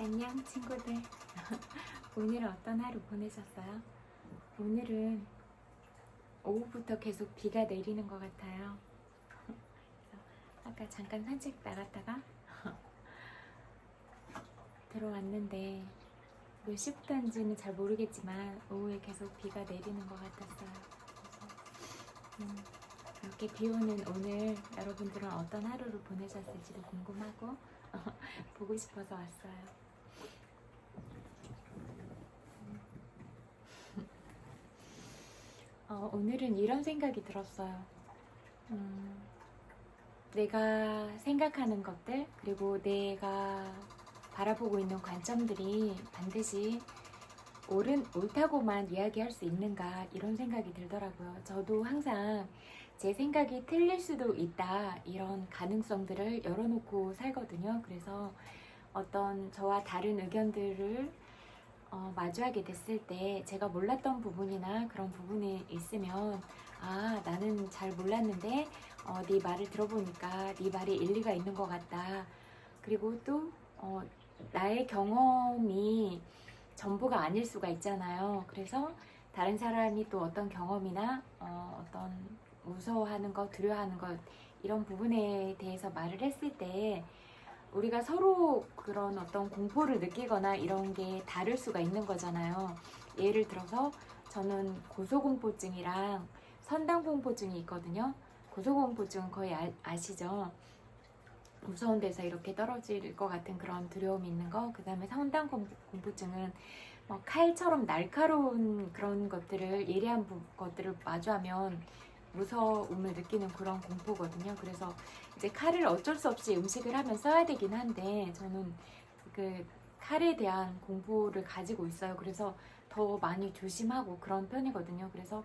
안녕 친구들. 오늘은 어떤 하루 보내셨어요? 오늘은 오후부터 계속 비가 내리는 것 같아요. 그래서 아까 잠깐 산책 나갔다가 들어왔는데 몇 시부터인지는 잘 모르겠지만 오후에 계속 비가 내리는 것 같았어요. 그래서 이렇게 비 오는 오늘 여러분들은 어떤 하루를 보내셨을지도 궁금하고 보고 싶어서 왔어요. 오늘은 이런 생각이 들었어요. 내가 생각하는 것들, 그리고 내가 바라보고 있는 관점들이 반드시 옳다고만 이야기할 수 있는가, 이런 생각이 들더라고요. 저도 항상 제 생각이 틀릴 수도 있다, 이런 가능성들을 열어놓고 살거든요. 그래서 어떤 저와 다른 의견들을 마주하게 됐을 때 제가 몰랐던 부분이나 그런 부분이 있으면, 아, 나는 잘 몰랐는데 네 말을 들어보니까 네 말이 일리가 있는 것 같다. 그리고 또 나의 경험이 전부가 아닐 수가 있잖아요. 그래서 다른 사람이 또 어떤 경험이나 어떤 무서워하는 것, 두려워하는 것, 이런 부분에 대해서 말을 했을 때 우리가 서로 그런 어떤 공포를 느끼거나 이런 게 다를 수가 있는 거잖아요. 예를 들어서 저는 고소공포증이랑 선당공포증이 있거든요. 고소공포증은 거의 아시죠? 무서운 데서 이렇게 떨어질 것 같은 그런 두려움이 있는 거. 그 다음에 선당공포증은 칼처럼 날카로운 그런 것들을, 예리한 것들을 마주하면 무서움을 느끼는 그런 공포거든요. 그래서 이제 칼을 어쩔 수 없이 음식을 하면 써야 되긴 한데, 저는 그 칼에 대한 공포를 가지고 있어요. 그래서 더 많이 조심하고 그런 편이거든요. 그래서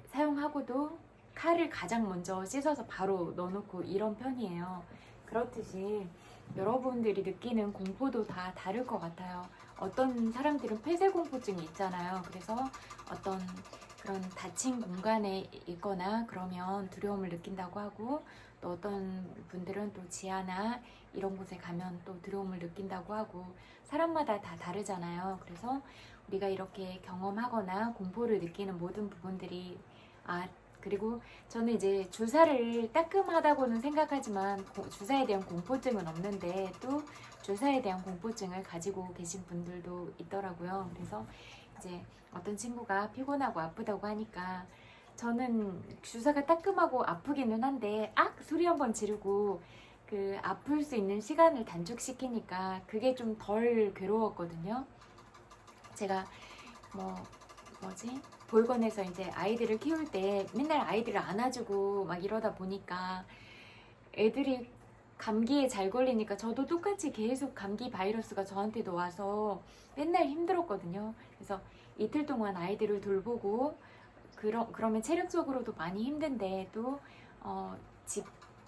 사용하고도 칼을 가장 먼저 씻어서 바로 넣어놓고 이런 편이에요. 그렇듯이 여러분들이 느끼는 공포도 다 다를 것 같아요. 어떤 사람들은 폐쇄공포증이 있잖아요. 그래서 어떤 그런 닫힌 공간에 있거나 그러면 두려움을 느낀다고 하고, 또 어떤 분들은 또 지하나 이런 곳에 가면 또 두려움을 느낀다고 하고, 사람마다 다 다르잖아요. 그래서 우리가 이렇게 경험하거나 공포를 느끼는 모든 부분들이, 그리고 저는 이제 주사를 따끔하다고는 생각하지만 주사에 대한 공포증은 없는데, 또 주사에 대한 공포증을 가지고 계신 분들도 있더라고요. 그래서 이제 어떤 친구가 피곤하고 아프다고 하니까, 저는 주사가 따끔하고 아프기는 한데 소리 한번 지르고 그 아플 수 있는 시간을 단축시키니까 그게 좀 덜 괴로웠거든요. 제가 볼건에서 이제 아이들을 키울 때 맨날 아이들을 안아주고 막 이러다 보니까 애들이 감기에 잘 걸리니까 저도 똑같이 계속 감기 바이러스가 저한테도 와서 맨날 힘들었거든요. 그래서 이틀 동안 아이들을 돌보고 그러면 체력적으로도 많이 힘든데, 또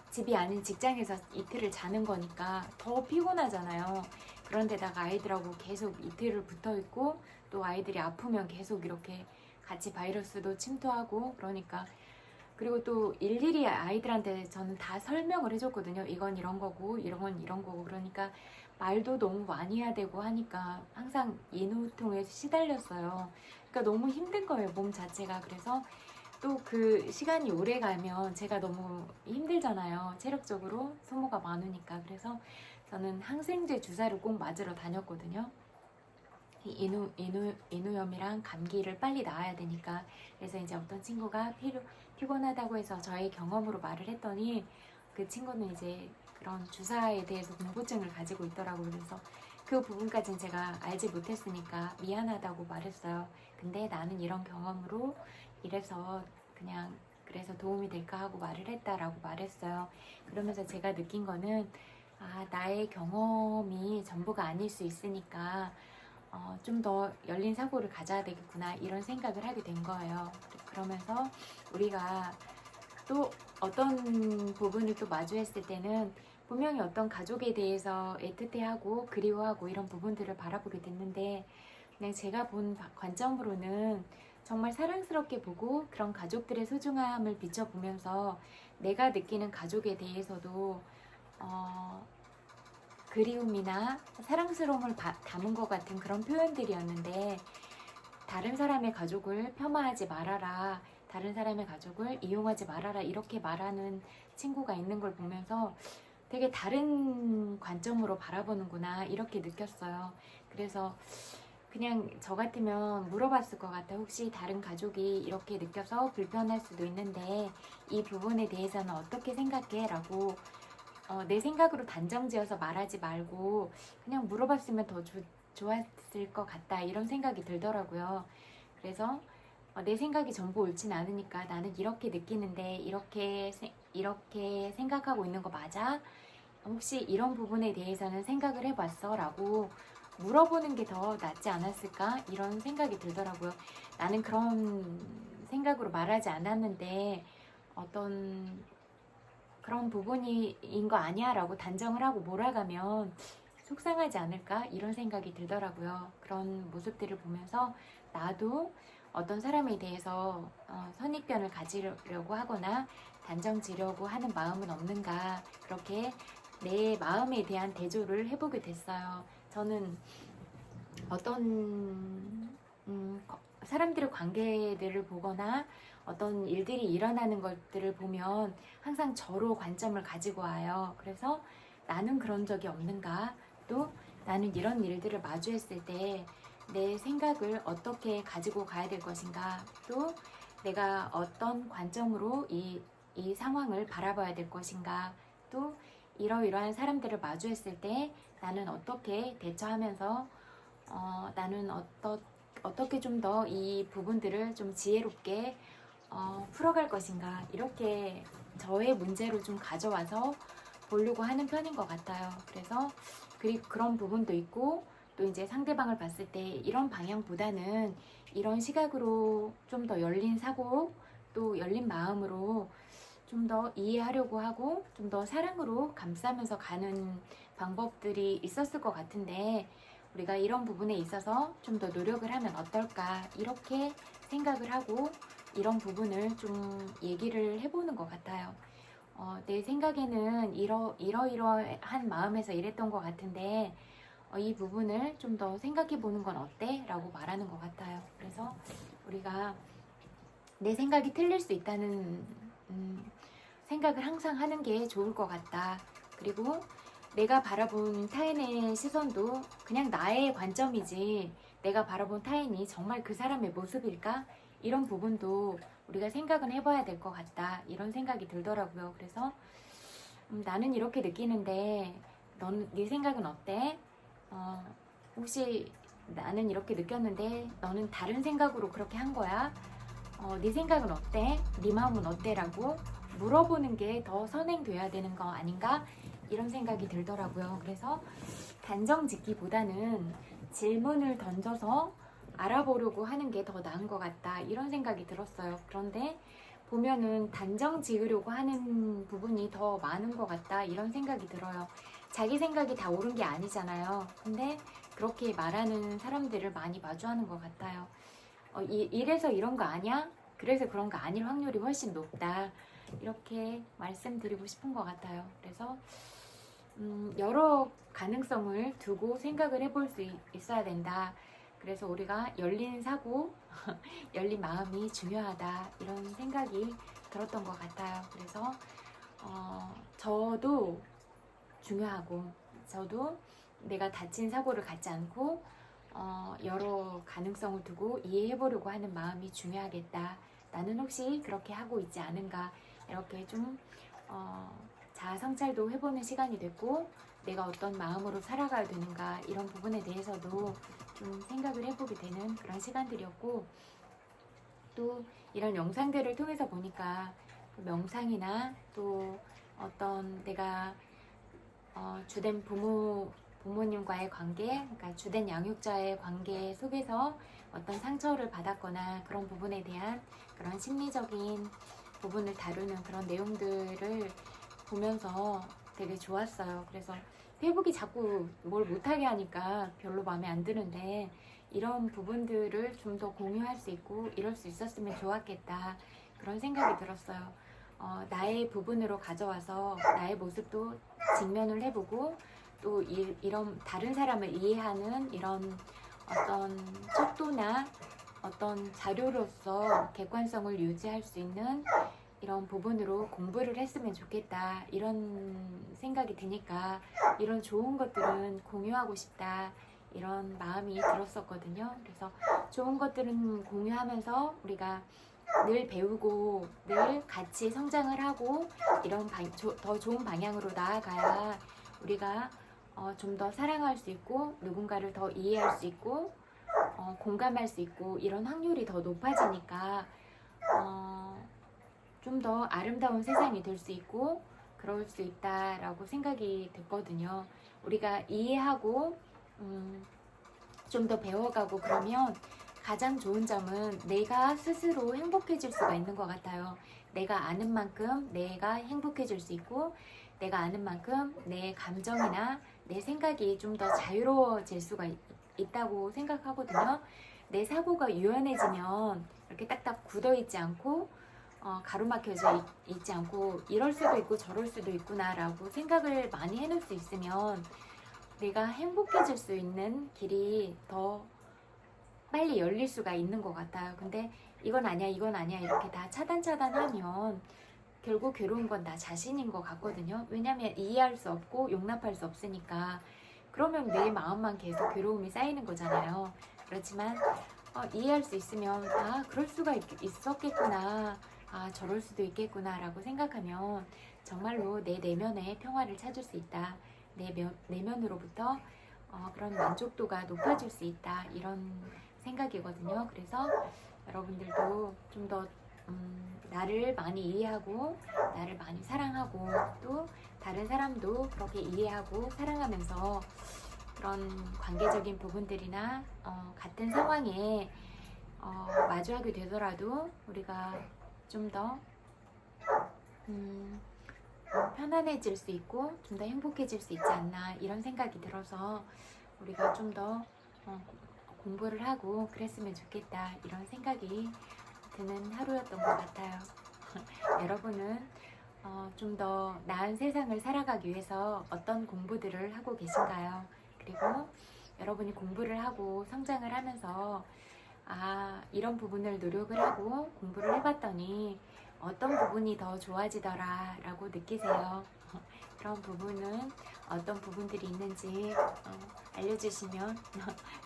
집이 아닌 직장에서 이틀을 자는 거니까 더 피곤하잖아요. 그런데다가 아이들하고 계속 이틀을 붙어 있고, 또 아이들이 아프면 계속 이렇게 같이 바이러스도 침투하고 그러니까, 그리고 또 일일이 아이들한테 저는 다 설명을 해줬거든요. 이건 이런 거고 이런 건 이런 거고. 그러니까 말도 너무 많이 해야 되고 하니까 항상 인후통에 시달렸어요. 그러니까 너무 힘든 거예요, 몸 자체가. 그래서 또 그 시간이 오래 가면 제가 너무 힘들잖아요, 체력적으로 소모가 많으니까. 그래서 저는 항생제 주사를 꼭 맞으러 다녔거든요. 인후염이랑 감기를 빨리 나아야 되니까. 그래서 이제 어떤 친구가 피곤하다고 해서 저의 경험으로 말을 했더니, 그 친구는 이제 그런 주사에 대해서 공포증을 가지고 있더라고요. 그래서 그 부분까지는 제가 알지 못했으니까 미안하다고 말했어요. 근데 나는 이런 경험으로 이래서 그냥 그래서 도움이 될까 하고 말을 했다라고 말했어요. 그러면서 제가 느낀 거는, 나의 경험이 전부가 아닐 수 있으니까 좀 더 열린 사고를 가져야 되겠구나, 이런 생각을 하게 된 거예요. 그러면서 우리가 또 어떤 부분을 또 마주했을 때는 분명히 어떤 가족에 대해서 애틋해하고 그리워하고 이런 부분들을 바라보게 됐는데, 그냥 제가 본 관점으로는 정말 사랑스럽게 보고 그런 가족들의 소중함을 비춰보면서 내가 느끼는 가족에 대해서도 그리움이나 사랑스러움을 담은 것 같은 그런 표현들이었는데, 다른 사람의 가족을 폄하하지 말아라, 다른 사람의 가족을 이용하지 말아라, 이렇게 말하는 친구가 있는 걸 보면서 되게 다른 관점으로 바라보는구나, 이렇게 느꼈어요. 그래서 그냥 저 같으면 물어봤을 것 같아요. 혹시 다른 가족이 이렇게 느껴서 불편할 수도 있는데 이 부분에 대해서는 어떻게 생각해? 라고 내 생각으로 단정지어서 말하지 말고 그냥 물어봤으면 더 좋았을 것 같다, 이런 생각이 들더라고요. 그래서 내 생각이 전부 옳진 않으니까 나는 이렇게 느끼는데 이렇게 생각하고 있는 거 맞아? 혹시 이런 부분에 대해서는 생각을 해봤어? 라고 물어보는 게 더 낫지 않았을까? 이런 생각이 들더라고요. 나는 그런 생각으로 말하지 않았는데 어떤 그런 부분인 거 아니야? 라고 단정을 하고 몰아가면 속상하지 않을까? 이런 생각이 들더라고요. 그런 모습들을 보면서 나도 어떤 사람에 대해서 선입견을 가지려고 하거나 단정 지려고 하는 마음은 없는가, 그렇게 내 마음에 대한 대조를 해보게 됐어요. 저는 어떤 사람들의 관계들을 보거나 어떤 일들이 일어나는 것들을 보면 항상 저로 관점을 가지고 와요. 그래서 나는 그런 적이 없는가, 또 나는 이런 일들을 마주했을 때 내 생각을 어떻게 가지고 가야 될 것인가, 또 내가 어떤 관점으로 이 상황을 바라봐야 될 것인가, 또 이러이러한 사람들을 마주했을 때 나는 어떻게 대처하면서 나는 어떻게 좀 더 이 부분들을 좀 지혜롭게 풀어갈 것인가, 이렇게 저의 문제로 좀 가져와서 보려고 하는 편인 것 같아요. 그래서 그런 부분도 있고, 또 이제 상대방을 봤을 때 이런 방향보다는 이런 시각으로 좀 더 열린 사고, 또 열린 마음으로 좀 더 이해하려고 하고 좀 더 사랑으로 감싸면서 가는 방법들이 있었을 것 같은데, 우리가 이런 부분에 있어서 좀 더 노력을 하면 어떨까, 이렇게 생각을 하고 이런 부분을 좀 얘기를 해보는 것 같아요. 내 생각에는 이러이러한 마음에서 이랬던 것 같은데 이 부분을 좀 더 생각해 보는 건 어때? 라고 말하는 것 같아요. 그래서 우리가 내 생각이 틀릴 수 있다는 생각을 항상 하는 게 좋을 것 같다. 그리고 내가 바라본 타인의 시선도 그냥 나의 관점이지 내가 바라본 타인이 정말 그 사람의 모습일까? 이런 부분도 우리가 생각은 해봐야 될 것 같다, 이런 생각이 들더라고요. 그래서 나는 이렇게 느끼는데 네 생각은 어때? 혹시 나는 이렇게 느꼈는데 너는 다른 생각으로 그렇게 한 거야? 네 생각은 어때? 네 마음은 어때? 라고 물어보는 게 더 선행돼야 되는 거 아닌가? 이런 생각이 들더라고요. 그래서 단정 짓기보다는 질문을 던져서 알아보려고 하는 게 더 나은 것 같다, 이런 생각이 들었어요. 그런데 보면은 단정 지으려고 하는 부분이 더 많은 것 같다, 이런 생각이 들어요. 자기 생각이 다 옳은 게 아니잖아요. 근데 그렇게 말하는 사람들을 많이 마주하는 것 같아요. 이래서 이런 거 아니야? 그래서 그런 거 아닐 확률이 훨씬 높다, 이렇게 말씀드리고 싶은 것 같아요. 그래서 여러 가능성을 두고 생각을 해볼 수 있어야 된다. 그래서 우리가 열린 사고, 열린 마음이 중요하다, 이런 생각이 들었던 것 같아요. 그래서 저도 중요하고, 저도 내가 다친 사고를 갖지 않고 여러 가능성을 두고 이해해보려고 하는 마음이 중요하겠다. 나는 혹시 그렇게 하고 있지 않은가, 이렇게 좀 자아 성찰도 해보는 시간이 됐고, 내가 어떤 마음으로 살아가야 되는가, 이런 부분에 대해서도 좀 생각을 해보게 되는 그런 시간들이었고, 또 이런 영상들을 통해서 보니까 명상이나 또 어떤 내가 주된 부모님과의 관계, 그러니까 주된 양육자의 관계 속에서 어떤 상처를 받았거나 그런 부분에 대한 그런 심리적인 부분을 다루는 그런 내용들을 보면서 되게 좋았어요. 그래서 페북이 자꾸 뭘 못하게 하니까 별로 마음에 안 드는데, 이런 부분들을 좀 더 공유할 수 있고 이럴 수 있었으면 좋았겠다, 그런 생각이 들었어요. 나의 부분으로 가져와서 나의 모습도 직면을 해보고 또 이런 다른 사람을 이해하는 이런 어떤 속도나 어떤 자료로서 객관성을 유지할 수 있는 이런 부분으로 공부를 했으면 좋겠다, 이런 생각이 드니까 이런 좋은 것들은 공유하고 싶다, 이런 마음이 들었었거든요. 그래서 좋은 것들은 공유하면서 우리가 늘 배우고 늘 같이 성장을 하고 이런 더 좋은 방향으로 나아가야 우리가 좀 더 사랑할 수 있고 누군가를 더 이해할 수 있고 공감할 수 있고 이런 확률이 더 높아지니까 좀 더 아름다운 세상이 될 수 있고 그럴 수 있다라고 생각이 됐거든요. 우리가 이해하고 좀 더 배워가고 그러면 가장 좋은 점은 내가 스스로 행복해질 수가 있는 것 같아요. 내가 아는 만큼 내가 행복해질 수 있고 내가 아는 만큼 내 감정이나 내 생각이 좀 더 자유로워질 수가 있다고 생각하거든요. 내 사고가 유연해지면 이렇게 딱딱 굳어있지 않고 가로막혀져 있지 않고 이럴 수도 있고 저럴 수도 있구나 라고 생각을 많이 해놓을 수 있으면 내가 행복해질 수 있는 길이 더 빨리 열릴 수가 있는 것 같아요. 근데 이건 아니야 이건 아니야 이렇게 다 차단하면 결국 괴로운 건 나 자신인 것 같거든요. 왜냐면 이해할 수 없고 용납할 수 없으니까. 그러면 내 마음만 계속 괴로움이 쌓이는 거잖아요. 그렇지만 이해할 수 있으면 그럴 수가 있었겠구나, 저럴 수도 있겠구나 라고 생각하면 정말로 내 내면의 평화를 찾을 수 있다, 내면으로부터 그런 만족도가 높아질 수 있다, 이런 생각이거든요. 그래서 여러분들도 좀 더 나를 많이 이해하고 나를 많이 사랑하고 또 다른 사람도 그렇게 이해하고 사랑하면서 그런 관계적인 부분들이나 같은 상황에 마주하게 되더라도 우리가 좀 더 편안해질 수 있고 좀 더 행복해질 수 있지 않나, 이런 생각이 들어서 우리가 좀 더 공부를 하고 그랬으면 좋겠다, 이런 생각이 드는 하루였던 것 같아요. 여러분은 좀 더 나은 세상을 살아가기 위해서 어떤 공부들을 하고 계신가요? 그리고 여러분이 공부를 하고 성장을 하면서 이런 부분을 노력을 하고 공부를 해봤더니 어떤 부분이 더 좋아지더라 라고 느끼세요. 그런 부분은 어떤 부분들이 있는지 알려주시면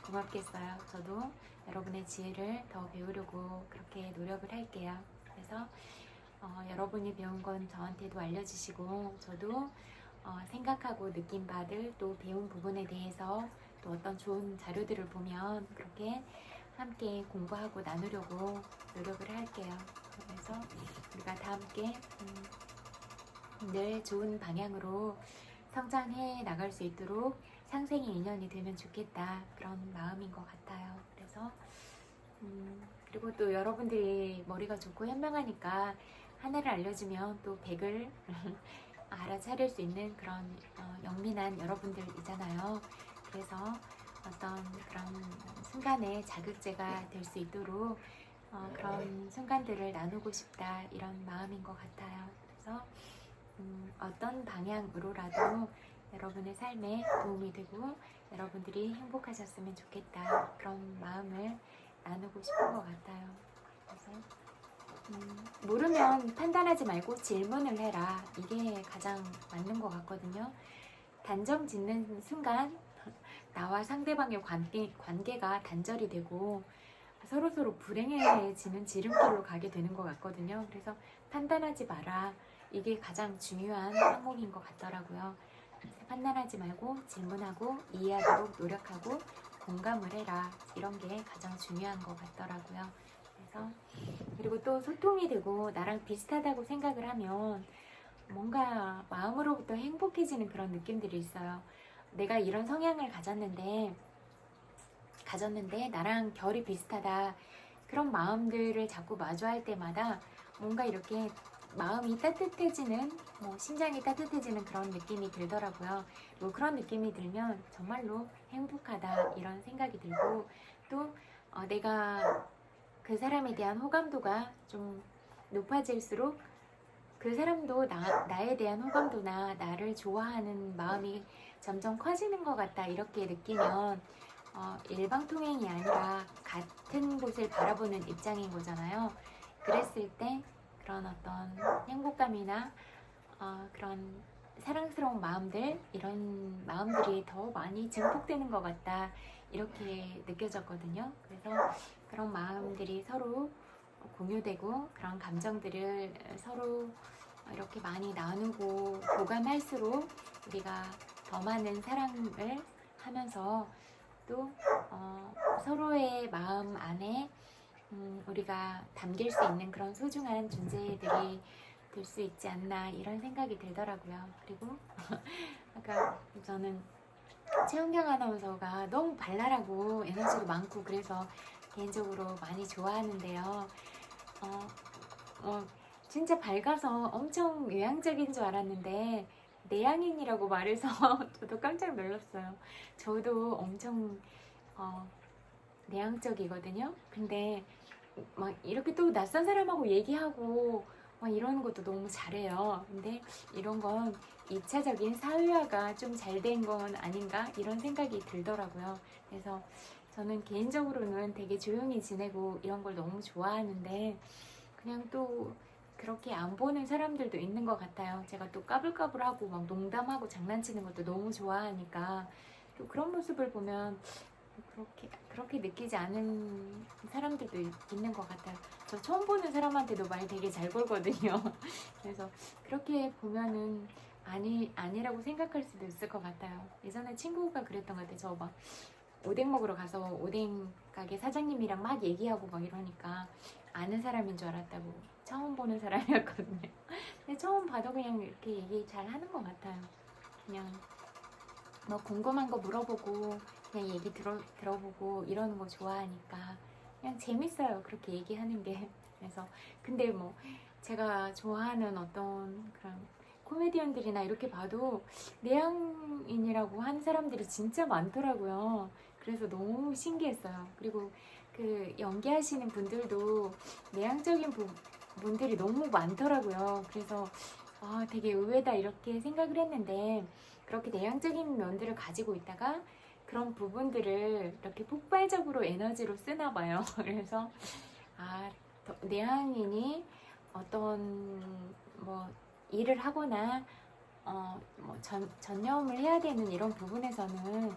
고맙겠어요. 저도 여러분의 지혜를 더 배우려고 그렇게 노력을 할게요. 그래서 여러분이 배운 건 저한테도 알려주시고 저도 생각하고 느낀 바들 또 배운 부분에 대해서 또 어떤 좋은 자료들을 보면 그렇게 함께 공부하고 나누려고 노력을 할게요. 그래서 우리가 다 함께 늘 좋은 방향으로 성장해 나갈 수 있도록 상생의 인연이 되면 좋겠다, 그런 마음인 것 같아요. 그래서 그리고 또 여러분들이 머리가 좋고 현명하니까 하나를 알려주면 또 100을 알아차릴 수 있는 그런 영민한 여러분들이잖아요. 그래서 어떤 그런 순간의 자극제가 될 수 있도록 그런 순간들을 나누고 싶다, 이런 마음인 것 같아요. 그래서 어떤 방향으로라도 여러분의 삶에 도움이 되고 여러분들이 행복하셨으면 좋겠다, 그런 마음을 나누고 싶은 것 같아요. 그래서 모르면 판단하지 말고 질문을 해라, 이게 가장 맞는 것 같거든요. 단정 짓는 순간 나와 상대방의 관계가 단절이 되고 서로 불행해지는 지름길로 가게 되는 것 같거든요. 그래서 판단하지 마라, 이게 가장 중요한 항목인 것 같더라고요. 판단하지 말고 질문하고 이해하도록 노력하고 공감을 해라, 이런 게 가장 중요한 것 같더라고요. 그래서 그리고 또 소통이 되고 나랑 비슷하다고 생각을 하면 뭔가 마음으로부터 행복해지는 그런 느낌들이 있어요. 내가 이런 성향을 가졌는데 나랑 결이 비슷하다, 그런 마음들을 자꾸 마주할 때마다 뭔가 이렇게 마음이 따뜻해지는, 심장이 따뜻해지는 그런 느낌이 들더라고요. 그리고 그런 느낌이 들면 정말로 행복하다, 이런 생각이 들고 또 내가 그 사람에 대한 호감도가 좀 높아질수록 그 사람도 나에 대한 호감도나 나를 좋아하는 마음이 점점 커지는 것 같다 이렇게 느끼면 일방통행이 아니라 같은 곳을 바라보는 입장인 거잖아요. 그랬을 때 그런 어떤 행복감이나 그런 사랑스러운 마음들, 이런 마음들이 더 많이 증폭되는 것 같다 이렇게 느껴졌거든요. 그래서 그런 마음들이 서로 공유되고 그런 감정들을 서로 이렇게 많이 나누고 교감할수록 우리가 더 많은 사랑을 하면서 또 서로의 마음 안에 우리가 담길 수 있는 그런 소중한 존재들이 될 수 있지 않나 이런 생각이 들더라고요. 그리고 아까 저는 최은경 아나운서가 너무 발랄하고 에너지도 많고 그래서 개인적으로 많이 좋아하는데요. 진짜 밝아서 엄청 외향적인 줄 알았는데 내향인이라고 말해서 저도 깜짝 놀랐어요. 저도 엄청 내향적이거든요. 근데 막 이렇게 또 낯선 사람하고 얘기하고 막 이러는 것도 너무 잘해요. 근데 이런 건 2차적인 사회화가 좀 잘 된 건 아닌가 이런 생각이 들더라고요. 그래서 저는 개인적으로는 되게 조용히 지내고 이런 걸 너무 좋아하는데 그냥 또 그렇게 안 보는 사람들도 있는 것 같아요. 제가 또 까불까불하고 막 농담하고 장난치는 것도 너무 좋아하니까 또 그런 모습을 보면 그렇게 느끼지 않은 사람들도 있는 것 같아요. 저 처음 보는 사람한테도 말 되게 잘 걸거든요. 그래서 그렇게 보면은 아니라고 생각할 수도 있을 것 같아요. 예전에 친구가 그랬던 것 같아요. 저 막 오뎅 먹으러 가서 오뎅 가게 사장님이랑 막 얘기하고 막 이러니까 아는 사람인 줄 알았다고. 처음 보는 사람이었거든요. 근데 처음 봐도 그냥 이렇게 얘기 잘 하는 것 같아요. 그냥 뭐 궁금한 거 물어보고 그냥 얘기 들어보고 이러는 거 좋아하니까 그냥 재밌어요. 그렇게 얘기하는 게. 그래서 근데 뭐 제가 좋아하는 어떤 그런 코미디언들이나 이렇게 봐도 내향인이라고 한 사람들이 진짜 많더라고요. 그래서 너무 신기했어요. 그리고 그 연기하시는 분들도 내향적인 분들이 너무 많더라고요. 그래서 되게 의외다 이렇게 생각을 했는데 그렇게 내향적인 면들을 가지고 있다가 그런 부분들을 이렇게 폭발적으로 에너지로 쓰나 봐요. 그래서 내향인이 어떤 뭐 일을 하거나 뭐 전념을 해야 되는 이런 부분에서는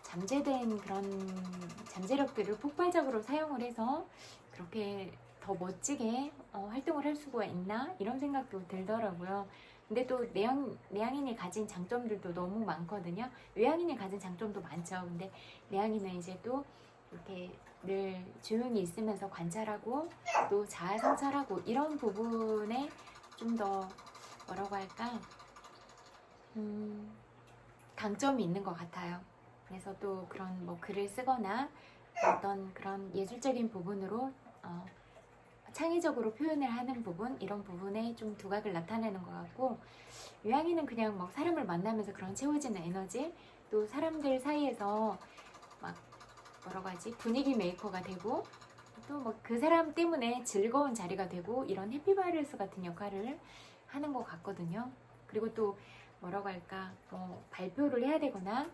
잠재된 그런 잠재력들을 폭발적으로 사용을 해서 그렇게 더 멋지게 활동을 할 수가 있나 이런 생각도 들더라고요. 근데 또 내향인이 가진 장점들도 너무 많거든요. 외향인이 가진 장점도 많죠. 근데 내향인은 이제 또 이렇게 늘 조용히 있으면서 관찰하고 또 자아 성찰하고 이런 부분에 좀 더 뭐라고 할까 강점이 있는 것 같아요. 그래서 또 그런 뭐 글을 쓰거나 어떤 그런 예술적인 부분으로 창의적으로 표현을 하는 부분 이런 부분에 좀 두각을 나타내는 것 같고 외향인은 그냥 막 사람을 만나면서 그런 채워지는 에너지 또 사람들 사이에서 막 뭐라고 하지 분위기 메이커가 되고 또 뭐 그 사람 때문에 즐거운 자리가 되고 이런 해피바이러스 같은 역할을 하는 것 같거든요. 그리고 또 뭐라고 할까 뭐 발표를 해야 되거나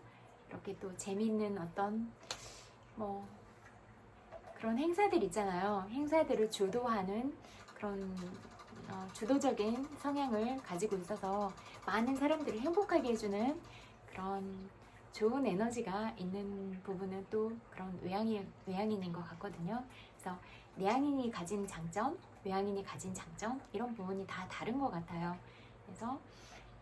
이렇게 또 재밌는 어떤 뭐 그런 행사들 있잖아요. 행사들을 주도하는 그런 주도적인 성향을 가지고 있어서 많은 사람들을 행복하게 해주는 그런 좋은 에너지가 있는 부분은 또 그런 외향인인 것 같거든요. 그래서 내향인이 가진 장점, 외향인이 가진 장점 이런 부분이 다 다른 것 같아요. 그래서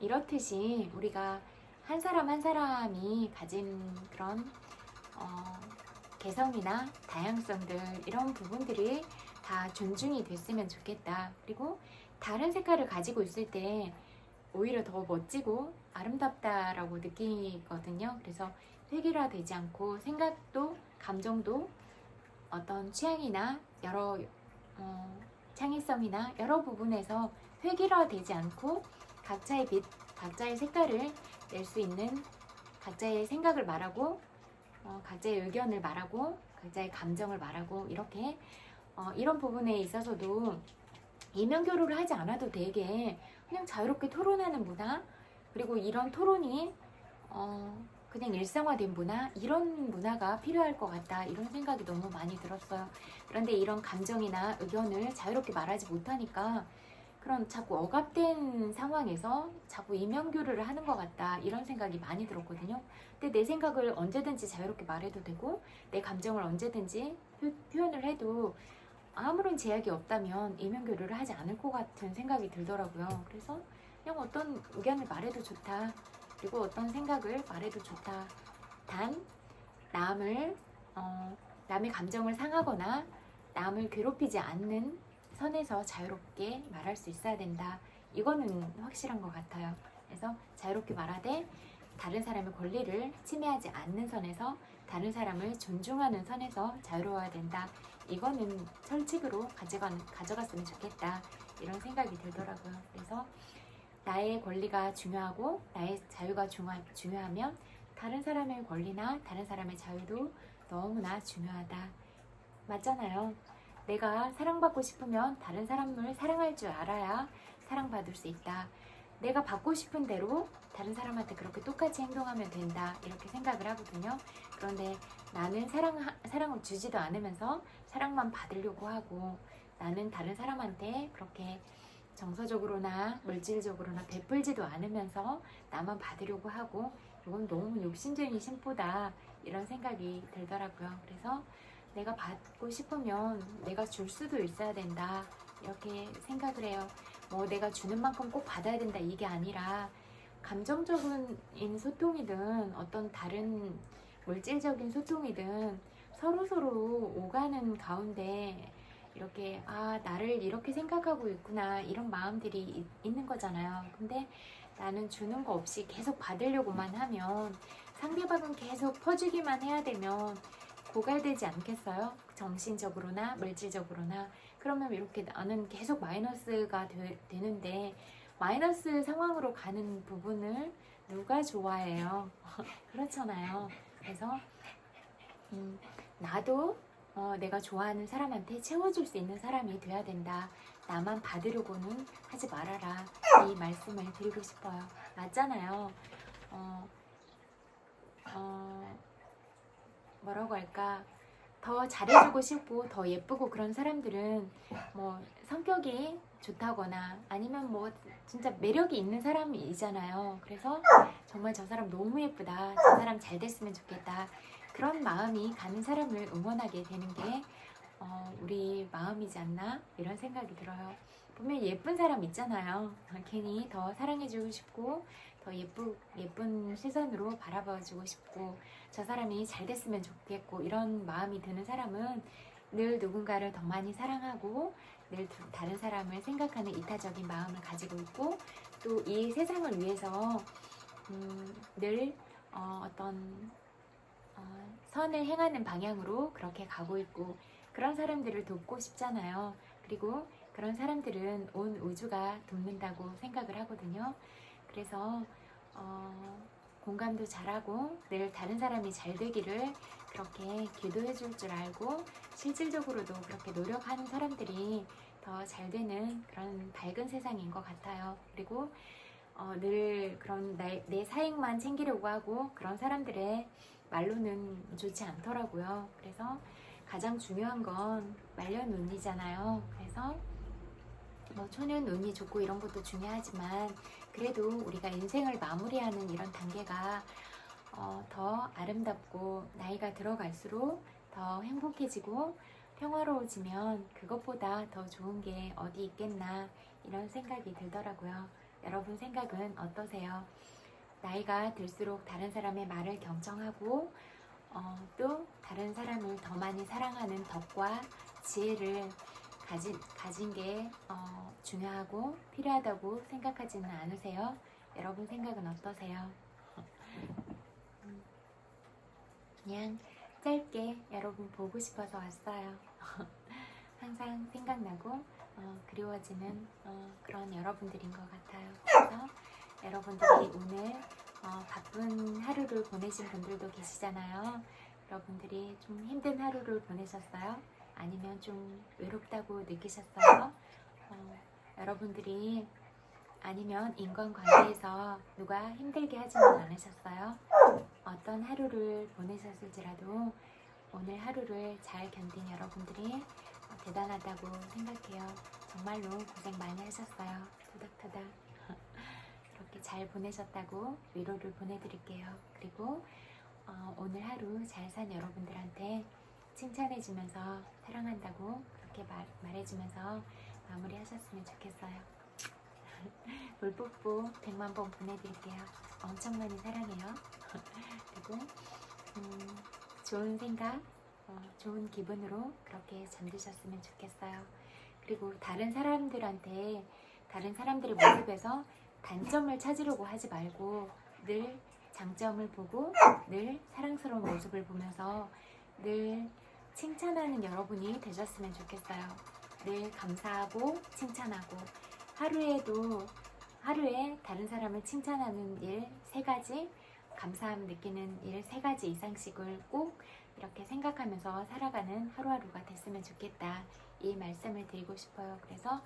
이렇듯이 우리가 한 사람 한 사람이 가진 그런 개성이나 다양성들 이런 부분들이 다 존중이 됐으면 좋겠다. 그리고 다른 색깔을 가지고 있을 때 오히려 더 멋지고 아름답다라고 느끼거든요. 그래서 획일화되지 않고 생각도 감정도 어떤 취향이나 여러 창의성이나 여러 부분에서 획일화되지 않고 각자의 빛, 각자의 색깔을 낼 수 있는 각자의 생각을 말하고 각자의 의견을 말하고 각자의 감정을 말하고 이렇게 이런 부분에 있어서도 이면교류를 하지 않아도 되게 그냥 자유롭게 토론하는 문화 그리고 이런 토론이 그냥 일상화된 문화, 이런 문화가 필요할 것 같다, 이런 생각이 너무 많이 들었어요. 그런데 이런 감정이나 의견을 자유롭게 말하지 못하니까 그런 자꾸 억압된 상황에서 자꾸 이면교류를 하는 것 같다, 이런 생각이 많이 들었거든요. 근데 내 생각을 언제든지 자유롭게 말해도 되고 내 감정을 언제든지 표현을 해도 아무런 제약이 없다면 이면교류를 하지 않을 것 같은 생각이 들더라고요. 그래서 그냥 어떤 의견을 말해도 좋다, 그리고 어떤 생각을 말해도 좋다. 단 남의 감정을 상하거나 남을 괴롭히지 않는 선에서 자유롭게 말할 수 있어야 된다. 이거는 확실한 것 같아요. 그래서 자유롭게 말하되 다른 사람의 권리를 침해하지 않는 선에서, 다른 사람을 존중하는 선에서 자유로워야 된다. 이거는 철칙으로 가져갔으면 좋겠다, 이런 생각이 들더라고요. 그래서 나의 권리가 중요하고 나의 자유가 중요하면 다른 사람의 권리나 다른 사람의 자유도 너무나 중요하다. 맞잖아요. 내가 사랑받고 싶으면 다른 사람을 사랑할 줄 알아야 사랑받을 수 있다. 내가 받고 싶은 대로 다른 사람한테 그렇게 똑같이 행동하면 된다, 이렇게 생각을 하거든요. 그런데 나는 사랑을 주지도 않으면서 사랑만 받으려고 하고, 나는 다른 사람한테 그렇게 정서적으로나 물질적으로나 베풀지도 않으면서 나만 받으려고 하고, 이건 너무 욕심쟁이 심보다, 이런 생각이 들더라고요. 그래서 내가 받고 싶으면 내가 줄 수도 있어야 된다, 이렇게 생각을 해요. 뭐 내가 주는 만큼 꼭 받아야 된다, 이게 아니라 감정적인 소통이든 어떤 다른 물질적인 소통이든 서로서로 오가는 가운데 이렇게 나를 이렇게 생각하고 있구나, 이런 마음들이 있는 거잖아요. 근데 나는 주는 거 없이 계속 받으려고만 하면, 상대방은 계속 퍼주기만 해야 되면 고갈되지 않겠어요? 정신적으로나 물질적으로나. 그러면 이렇게 나는 계속 마이너스가 되는데, 마이너스 상황으로 가는 부분을 누가 좋아해요? 그렇잖아요. 그래서 나도 내가 좋아하는 사람한테 채워줄 수 있는 사람이 돼야 된다. 나만 받으려고는 하지 말아라, 이 말씀을 드리고 싶어요. 맞잖아요. 뭐라고 할까, 더 잘해주고 싶고 더 예쁘고 그런 사람들은 뭐 성격이 좋다거나 아니면 뭐 진짜 매력이 있는 사람이잖아요. 그래서 정말 저 사람 너무 예쁘다, 저 사람 잘 됐으면 좋겠다, 그런 마음이 가는 사람을 응원하게 되는 게 우리 마음이지 않나, 이런 생각이 들어요. 보면 예쁜 사람 있잖아요. 괜히 더 사랑해주고 싶고 더 예쁜 시선으로 바라봐주고 싶고 저 사람이 잘 됐으면 좋겠고, 이런 마음이 드는 사람은 늘 누군가를 더 많이 사랑하고 늘 다른 사람을 생각하는 이타적인 마음을 가지고 있고, 또 이 세상을 위해서 늘 어떤 선을 행하는 방향으로 그렇게 가고 있고, 그런 사람들을 돕고 싶잖아요. 그리고 그런 사람들은 온 우주가 돕는다고 생각을 하거든요. 그래서 공감도 잘하고 늘 다른 사람이 잘 되기를 그렇게 기도해 줄 줄 알고, 실질적으로도 그렇게 노력하는 사람들이 더 잘 되는 그런 밝은 세상인 것 같아요. 그리고 늘 그런 내 사익만 챙기려고 하고 그런 사람들의 말로는 좋지 않더라고요. 그래서 가장 중요한 건 말년운이잖아요. 그래서 뭐 초년 운이 좋고 이런 것도 중요하지만, 그래도 우리가 인생을 마무리하는 이런 단계가 더 아름답고 나이가 들어갈수록 더 행복해지고 평화로워지면 그것보다 더 좋은 게 어디 있겠나, 이런 생각이 들더라고요. 여러분 생각은 어떠세요? 나이가 들수록 다른 사람의 말을 경청하고 또 다른 사람을 더 많이 사랑하는 덕과 지혜를 가진 게 중요하고 필요하다고 생각하지는 않으세요? 여러분 생각은 어떠세요? 그냥 짧게 여러분 보고 싶어서 왔어요. 항상 생각나고 그리워지는 그런 여러분들인 것 같아요. 그래서 여러분들이 오늘 바쁜 하루를 보내신 분들도 계시잖아요. 여러분들이 좀 힘든 하루를 보내셨어요? 아니면 좀 외롭다고 느끼셨어요? 여러분들이 아니면 인간관계에서 누가 힘들게 하지는 않으셨어요? 어떤 하루를 보내셨을지라도 오늘 하루를 잘 견딘 여러분들이 대단하다고 생각해요. 정말로 고생 많이 하셨어요. 토닥토닥. 이렇게 잘 보내셨다고 위로를 보내드릴게요. 그리고 오늘 하루 잘 산 여러분들한테 칭찬해주면서 사랑한다고 그렇게 말해주면서 마무리하셨으면 좋겠어요. 물뽀뽀 100만 번 보내드릴게요. 엄청 많이 사랑해요. 그리고 좋은 생각, 좋은 기분으로 그렇게 잠드셨으면 좋겠어요. 그리고 다른 사람들의 모습에서 단점을 찾으려고 하지 말고 늘 장점을 보고 늘 사랑스러운 모습을 보면서 늘 칭찬하는 여러분이 되셨으면 좋겠어요. 늘 감사하고 칭찬하고 하루에 다른 사람을 칭찬하는 일 3가지, 감사함 느끼는 일 3가지 이상씩을 꼭 이렇게 생각하면서 살아가는 하루하루가 됐으면 좋겠다. 이 말씀을 드리고 싶어요. 그래서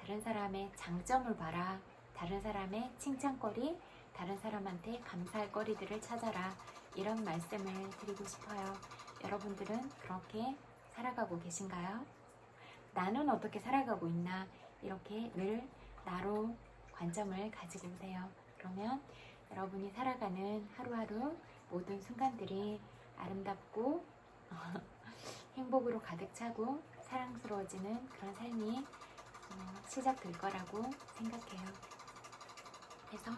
다른 사람의 장점을 봐라. 다른 사람의 칭찬거리, 다른 사람한테 감사할 거리들을 찾아라. 이런 말씀을 드리고 싶어요. 여러분들은 그렇게 살아가고 계신가요? 나는 어떻게 살아가고 있나? 이렇게 늘 나로 관점을 가지고 오세요. 그러면 여러분이 살아가는 하루하루 모든 순간들이 아름답고 행복으로 가득 차고 사랑스러워지는 그런 삶이 시작될 거라고 생각해요. 그래서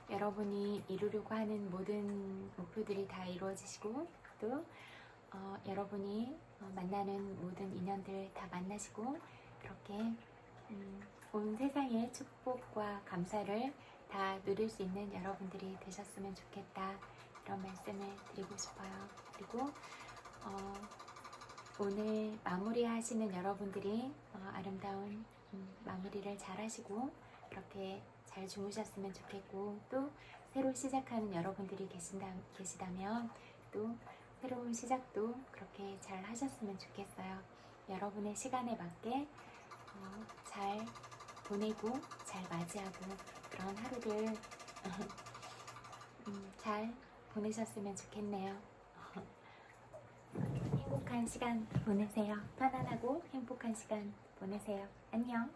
여러분이 이루려고 하는 모든 목표들이 다 이루어지시고 또 여러분이 만나는 모든 인연들 다 만나시고 그렇게 온 세상의 축복과 감사를 다 누릴 수 있는 여러분들이 되셨으면 좋겠다. 이런 말씀을 드리고 싶어요. 그리고 오늘 마무리하시는 여러분들이 아름다운 마무리를 잘 하시고 그렇게 잘 주무셨으면 좋겠고 또 새로 시작하는 여러분들이 계시다면 또 새로운 시작도 그렇게 잘 하셨으면 좋겠어요. 여러분의 시간에 맞게 잘 보내고 잘 맞이하고 그런 하루를 잘 보내셨으면 좋겠네요. 행복한 시간 보내세요. 편안하고 행복한 시간 보내세요. 안녕.